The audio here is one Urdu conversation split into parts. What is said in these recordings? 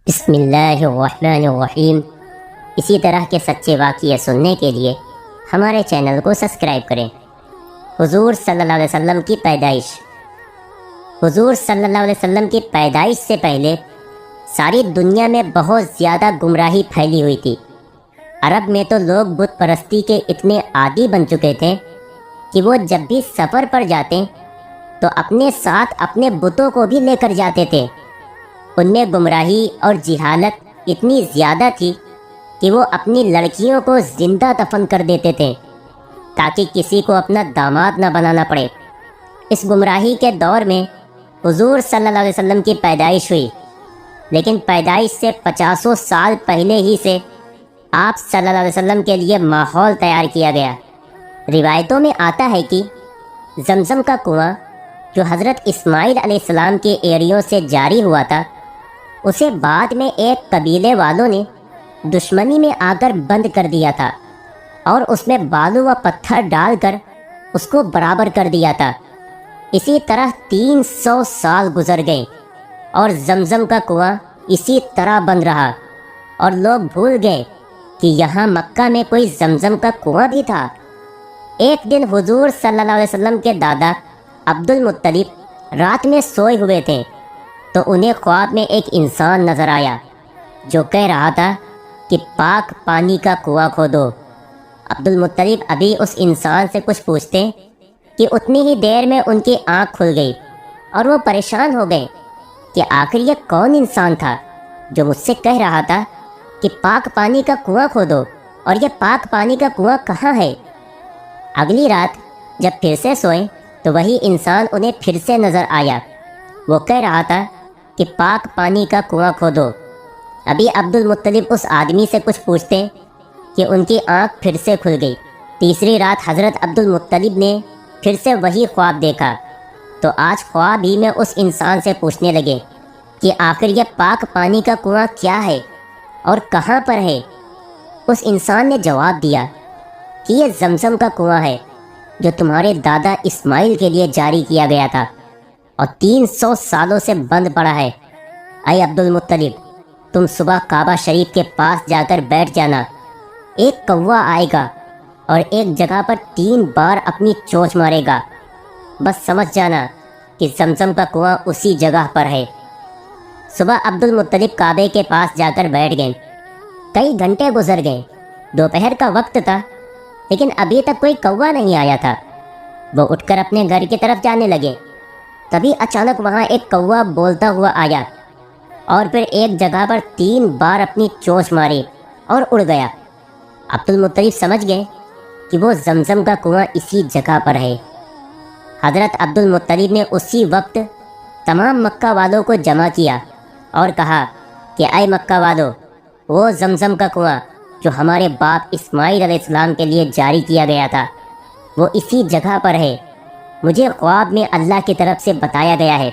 بسم اللہ الرحمن الرحیم۔ اسی طرح کے سچے واقعے سننے کے لیے ہمارے چینل کو سبسکرائب کریں۔ حضور صلی اللہ علیہ وسلم کی پیدائش۔ حضور صلی اللہ علیہ وسلم کی پیدائش سے پہلے ساری دنیا میں بہت زیادہ گمراہی پھیلی ہوئی تھی۔ عرب میں تو لوگ بت پرستی کے اتنے عادی بن چکے تھے کہ وہ جب بھی سفر پر جاتے تو اپنے ساتھ اپنے بتوں کو بھی لے کر جاتے تھے۔ ان میں گمراہی اور جہالت اتنی زیادہ تھی کہ وہ اپنی لڑکیوں کو زندہ دفن کر دیتے تھے تاکہ کسی کو اپنا داماد نہ بنانا پڑے۔ اس گمراہی کے دور میں حضور صلی اللہ علیہ وسلم کی پیدائش ہوئی، لیکن پیدائش سے 50 سال پہلے ہی سے آپ صلی اللہ علیہ وسلم کے لیے ماحول تیار کیا گیا۔ روایتوں میں آتا ہے کہ زمزم کا کنواں جو حضرت اسماعیل علیہ السلام کے ایریوں سے جاری ہوا تھا، اسے بعد میں ایک قبیلے والوں نے دشمنی میں آ کر بند کر دیا تھا اور اس میں بالو و پتھر ڈال کر اس کو برابر کر دیا تھا۔ اسی طرح 300 سال گزر گئے اور زمزم کا کنواں اسی طرح بند رہا، اور لوگ بھول گئے کہ یہاں مکہ میں کوئی زمزم کا کنواں بھی تھا۔ ایک دن حضور صلی اللہ علیہ وسلم کے دادا عبد المطلب رات میں سوئے ہوئے تھے تو انہیں خواب میں ایک انسان نظر آیا جو کہہ رہا تھا کہ پاک پانی کا کنواں کھودو۔ عبد المطلب ابھی اس انسان سے کچھ پوچھتے کہ اتنی ہی دیر میں ان کی آنکھ کھل گئی اور وہ پریشان ہو گئے کہ آخر یہ کون انسان تھا جو مجھ سے کہہ رہا تھا کہ پاک پانی کا کنواں کھودو، اور یہ پاک پانی کا کنواں کہاں ہے؟ اگلی رات جب پھر سے سوئے تو وہی انسان انہیں پھر سے نظر آیا۔ وہ کہہ رہا تھا کہ پاک پانی کا کنواں کھودو۔ ابھی عبد المطلب اس آدمی سے کچھ پوچھتے کہ ان کی آنکھ پھر سے کھل گئی۔ تیسری رات حضرت عبد المطلب نے پھر سے وہی خواب دیکھا تو آج خواب ہی میں اس انسان سے پوچھنے لگے کہ آخر یہ پاک پانی کا کنواں کیا ہے اور کہاں پر ہے؟ اس انسان نے جواب دیا کہ یہ زمزم کا کنواں ہے جو تمہارے دادا اسماعیل کے لیے جاری کیا گیا تھا اور 300 سالوں سے بند پڑا ہے۔ اے عبد المطلب، تم صبح کعبہ شریف کے پاس جا کر بیٹھ جانا۔ ایک کوا آئے گا اور ایک جگہ پر 3 بار اپنی چونچ مارے گا۔ بس سمجھ جانا کہ زمزم کا کنواں اسی جگہ پر ہے۔ صبح عبد المطلب کعبے کے پاس جا کر بیٹھ گئے۔ کئی گھنٹے گزر گئے، دوپہر کا وقت تھا، لیکن ابھی تک کوئی کوا نہیں آیا تھا۔ وہ اٹھ کر اپنے گھر کی طرف جانے لگے، تبھی اچانک وہاں ایک کوا بولتا ہوا آیا اور پھر ایک جگہ پر 3 بار اپنی چونچ ماری اور اڑ گیا۔ عبد المطلب سمجھ گئے کہ وہ زمزم کا کنواں اسی جگہ پر ہے۔ حضرت عبد المطلب نے اسی وقت تمام مکہ والوں کو جمع کیا اور کہا کہ اے مکہ والو، وہ زمزم کا کنواں جو ہمارے باپ اسماعیل علیہ السلام کے لیے جاری کیا گیا تھا، وہ اسی جگہ پر ہے۔ مجھے خواب میں اللہ کی طرف سے بتایا گیا ہے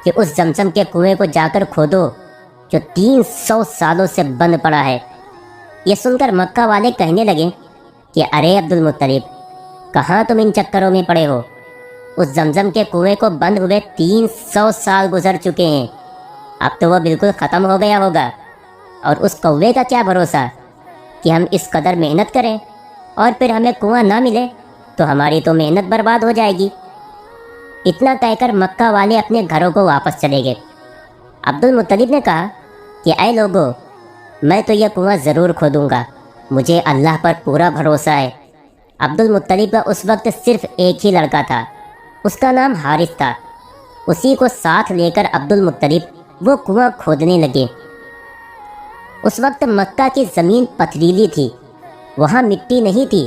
کہ اس زمزم کے کنویں کو جا کر کھودو جو 300 سالوں سے بند پڑا ہے۔ یہ سن کر مکہ والے کہنے لگے کہ ارے عبد المطلب، کہاں تم ان چکروں میں پڑے ہو؟ اس زمزم کے کنویں کو بند ہوئے 300 سال گزر چکے ہیں، اب تو وہ بالکل ختم ہو گیا ہوگا، اور اس کوے کا کیا بھروسہ کہ ہم اس قدر محنت کریں اور پھر ہمیں کنواں نہ ملے تو ہماری تو محنت برباد ہو جائے گی۔ اتنا کہہ کر مکہ والے اپنے گھروں کو واپس چلے گئے۔ عبد المطلب نے کہا کہ اے لوگو، میں تو یہ کنواں ضرور کھودوں گا، مجھے اللہ پر پورا بھروسہ ہے۔ عبد المطلب کا اس وقت صرف ایک ہی لڑکا تھا، اس کا نام حارث تھا۔ اسی کو ساتھ لے کر عبد المطلب وہ کنواں کھودنے لگے۔ اس وقت مکہ کی زمین پتھریلی تھی، وہاں مٹی نہیں تھی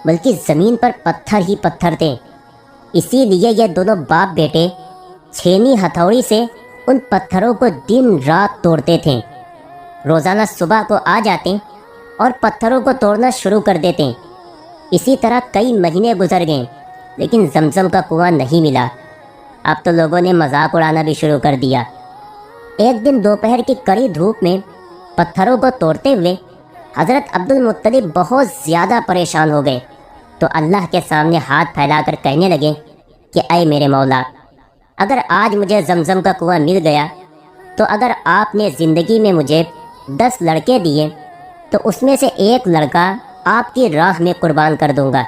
بلکہ زمین پر پتھر ہی پتھر تھے۔ اسی لیے یہ دونوں باپ بیٹے چھینی ہتھوڑی سے ان پتھروں کو دن رات توڑتے تھے۔ روزانہ صبح کو آ جاتے اور پتھروں کو توڑنا شروع کر دیتے۔ اسی طرح کئی مہینے گزر گئے، لیکن زمزم کا کنواں نہیں ملا۔ اب تو لوگوں نے مذاق اڑانا بھی شروع کر دیا۔ ایک دن دوپہر کی کڑی دھوپ میں پتھروں کو توڑتے ہوئے حضرت عبد المطلب بہت زیادہ پریشان ہو گئے تو اللہ کے سامنے ہاتھ پھیلا کر کہنے لگے کہ اے میرے مولا، اگر آج مجھے زمزم کا کنواں مل گیا تو اگر آپ نے زندگی میں مجھے 10 لڑکے دیے تو اس میں سے ایک لڑکا آپ کی راہ میں قربان کر دوں گا۔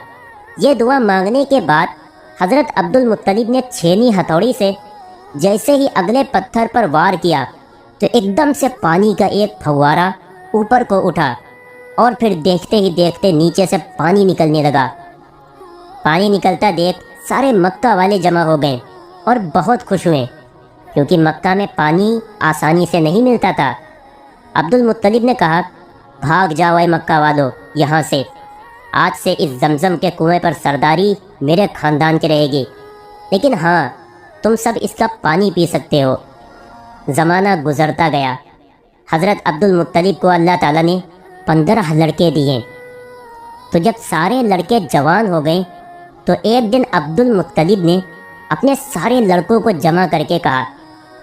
یہ دعا مانگنے کے بعد حضرت عبد المطلب نے چھینی ہتھوڑی سے جیسے ہی اگلے پتھر پر وار کیا تو ایک دم سے پانی کا ایک پھوارہ اوپر کو اٹھا اور پھر دیکھتے ہی دیکھتے نیچے سے پانی نکلنے لگا۔ پانی نکلتا دیکھ سارے مکہ والے جمع ہو گئے اور بہت خوش ہوئے، کیونکہ مکہ میں پانی آسانی سے نہیں ملتا تھا۔ عبد المطلب نے کہا، بھاگ جاؤ اے مکہ والو یہاں سے، آج سے اس زمزم کے کنویں پر سرداری میرے خاندان کی رہے گی، لیکن ہاں تم سب اس کا پانی پی سکتے ہو۔ زمانہ گزرتا گیا۔ حضرت عبد المطلب کو اللہ تعالیٰ نے 15 لڑکے دیے۔ تو جب سارے لڑکے جوان ہو گئے تو ایک دن عبد المطلب نے اپنے سارے لڑکوں کو جمع کر کے کہا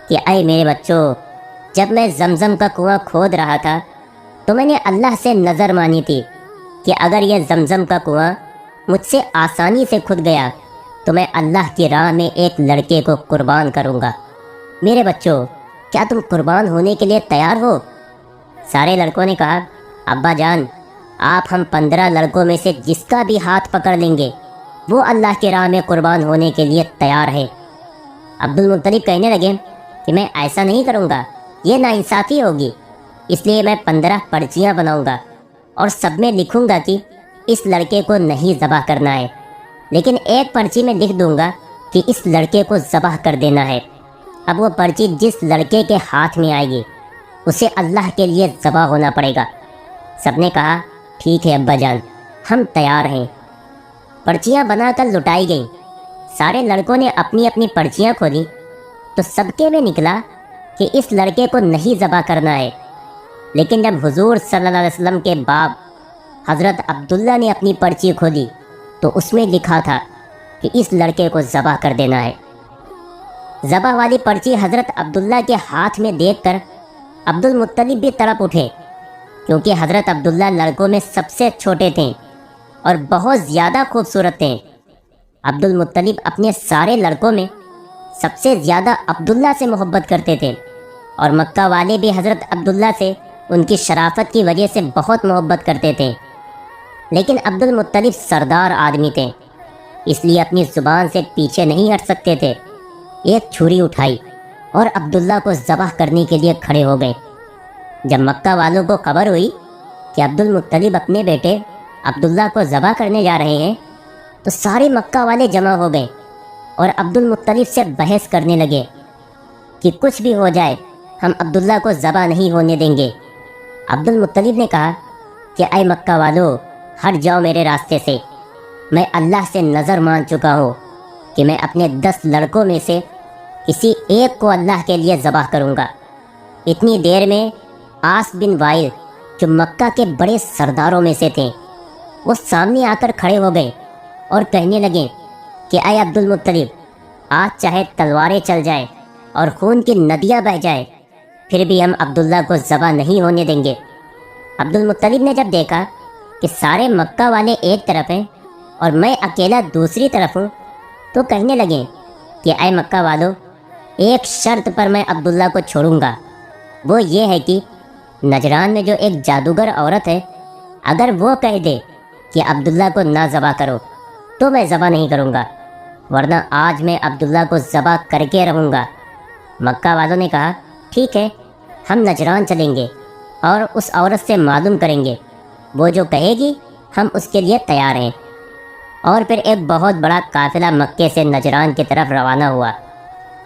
کہ اے میرے بچوں، جب میں زمزم کا کنواں کھود رہا تھا تو میں نے اللہ سے نظر مانی تھی کہ اگر یہ زمزم کا کنواں مجھ سے آسانی سے کھد گیا تو میں اللہ کی راہ میں ایک لڑکے کو قربان کروں گا۔ میرے بچوں، کیا تم قربان ہونے کے لیے تیار ہو؟ سارے لڑکوں نے کہا، ابا جان، آپ ہم 15 لڑکوں میں سے جس کا بھی ہاتھ پکڑ لیں گے وہ اللہ کی راہ میں قربان ہونے کے لیے تیار ہے۔ عبد المطلب کہنے لگے کہ میں ایسا نہیں کروں گا، یہ ناانصافی ہوگی، اس لیے میں 15 پرچیاں بناؤں گا اور سب میں لکھوں گا کہ اس لڑکے کو نہیں ذبح کرنا ہے، لیکن ایک پرچی میں لکھ دوں گا کہ اس لڑکے کو ذبح کر دینا ہے۔ اب وہ پرچی جس لڑکے کے ہاتھ میں آئے گی اسے اللہ کے لیے ذبح ہونا پڑے گا۔ سب نے کہا، ٹھیک ہے ابا جان، ہم تیار ہیں۔ پرچیاں بنا کر لٹائی گئیں۔ سارے لڑکوں نے اپنی اپنی پرچیاں کھولی تو سب کے میں نکلا کہ اس لڑکے کو نہیں ذبح کرنا ہے، لیکن جب حضور صلی اللہ علیہ وسلم کے باپ حضرت عبداللہ نے اپنی پرچی کھولی تو اس میں لکھا تھا کہ اس لڑکے کو ذبح کر دینا ہے۔ ذبح والی پرچی حضرت عبداللہ کے ہاتھ میں دیکھ کر عبد المطلب بھی تڑپ اٹھے، کیونکہ حضرت عبداللہ لڑکوں میں سب سے چھوٹے تھے اور بہت زیادہ خوبصورت تھے۔ عبد المطلب اپنے سارے لڑکوں میں سب سے زیادہ عبداللہ سے محبت کرتے تھے، اور مکہ والے بھی حضرت عبداللہ سے ان کی شرافت کی وجہ سے بہت محبت کرتے تھے۔ لیکن عبد المطلب سردار آدمی تھے، اس لیے اپنی زبان سے پیچھے نہیں ہٹ سکتے تھے۔ ایک چھری اٹھائی اور عبداللہ کو ذبح کرنے کے لیے کھڑے ہو گئے۔ جب مکہ والوں کو خبر ہوئی کہ عبد المطلب اپنے بیٹے عبداللہ کو ذبح کرنے جا رہے ہیں تو سارے مکہ والے جمع ہو گئے اور عبد المطلب سے بحث کرنے لگے کہ کچھ بھی ہو جائے ہم عبداللہ کو ذبح نہیں ہونے دیں گے۔ عبد المطلب نے کہا کہ اے مکہ والو، ہٹ جاؤ میرے راستے سے، میں اللہ سے نظر مان چکا ہوں کہ میں اپنے 10 لڑکوں میں سے کسی ایک کو اللہ کے لیے ذبح کروں گا۔ اتنی دیر میں عاص بن وائل، جو مکہ کے بڑے سرداروں میں سے تھے، وہ سامنے آ کر کھڑے ہو گئے اور کہنے لگے کہ اے عبد المطلب، آج چاہے تلواریں چل جائیں اور خون کی ندیاں بہہ جائیں، پھر بھی ہم عبداللہ کو ذبح نہیں ہونے دیں گے۔ عبد المطلب نے جب دیکھا کہ سارے مکہ والے ایک طرف ہیں اور میں اکیلا دوسری طرف ہوں تو کہنے لگے کہ اے مکہ والو، ایک شرط پر میں عبداللہ کو چھوڑوں گا، وہ یہ ہے کہ نجران میں جو ایک جادوگر عورت ہے، اگر وہ کہہ دے کہ عبداللہ کو نہ ذبح کرو تو میں ذبح نہیں کروں گا، ورنہ آج میں عبداللہ کو ذبح کر کے رہوں گا۔ مکہ والوں نے کہا، ٹھیک ہے، ہم نجران چلیں گے اور اس عورت سے معلوم کریں گے، وہ جو کہے گی ہم اس کے لیے تیار ہیں۔ اور پھر ایک بہت بڑا قافلہ مکے سے نجران کی طرف روانہ ہوا۔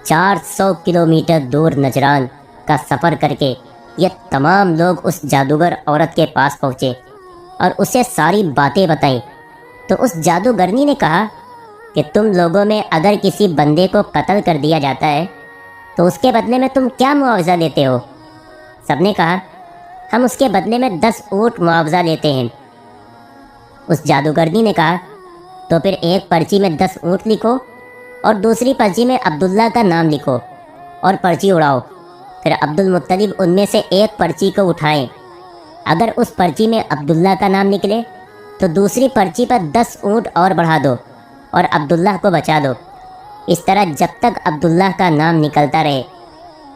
400 کلومیٹر دور نجران کا سفر کر کے یہ تمام لوگ اس جادوگر عورت کے پاس پہنچے اور اسے ساری باتیں بتائیں۔ تو اس جادوگرنی نے کہا کہ تم لوگوں میں اگر کسی بندے کو قتل کر دیا جاتا ہے تو اس کے بدلے میں تم کیا معاوضہ لیتے ہو؟ سب نے کہا، ہم اس کے بدلے میں 10 اونٹ معاوضہ لیتے ہیں۔ اس جادوگرنی نے کہا، تو پھر ایک پرچی میں 10 اونٹ لکھو اور دوسری پرچی میں عبداللہ کا نام لکھو اور پرچی اڑاؤ۔ پھر عبد المطلب ان میں سے ایک پرچی کو اٹھائیں، اگر اس پرچی میں عبداللہ کا نام نکلے تو دوسری پرچی پر 10 اونٹ اور بڑھا دو اور عبداللہ کو بچا دو۔ اس طرح جب تک عبداللہ کا نام نکلتا رہے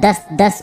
10-10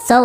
100